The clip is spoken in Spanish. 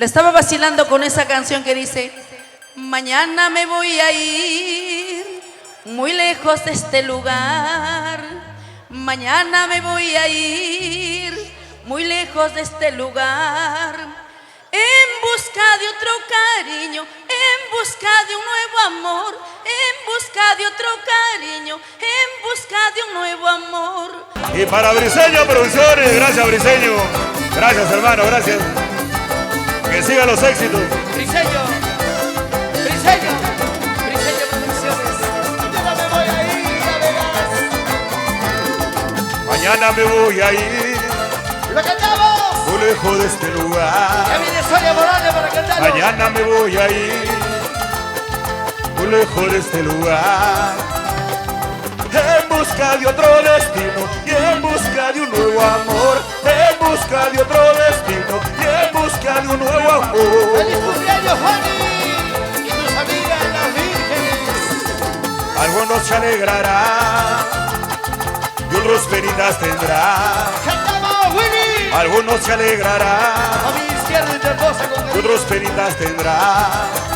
Le estaba vacilando con esa canción que dice: mañana me voy a ir muy lejos de este lugar. Mañana me voy a ir muy lejos de este lugar, en busca de otro cariño, en busca de un nuevo amor, en busca de otro cariño, en busca de un nuevo amor. Y para Briseño Producciones, gracias Briseño. Gracias hermano, gracias. Que sigan los éxitos. Briseño, Briseño, Briseño Producciones. Mañana me voy a ir, ya verás. Mañana me voy a ir. ¡Y lo cantamos! Muy lejos de este lugar. Ya viene Sonia Morales para cantarlo. Mañana me voy a ir muy lejos de este lugar, en busca de otro destino y en busca de un nuevo amor, en busca de otro destino y en busca de un nuevo amor. ¡Feliz cumpleaños, Juani! Y tus amigas, las vírgenes. Algunos se alegrarán y otros penitas tendrán. ¡Cantamos, Willy! Algunos se alegrarán A mi izquierda y tu hermosa con y otros penitas tendrán.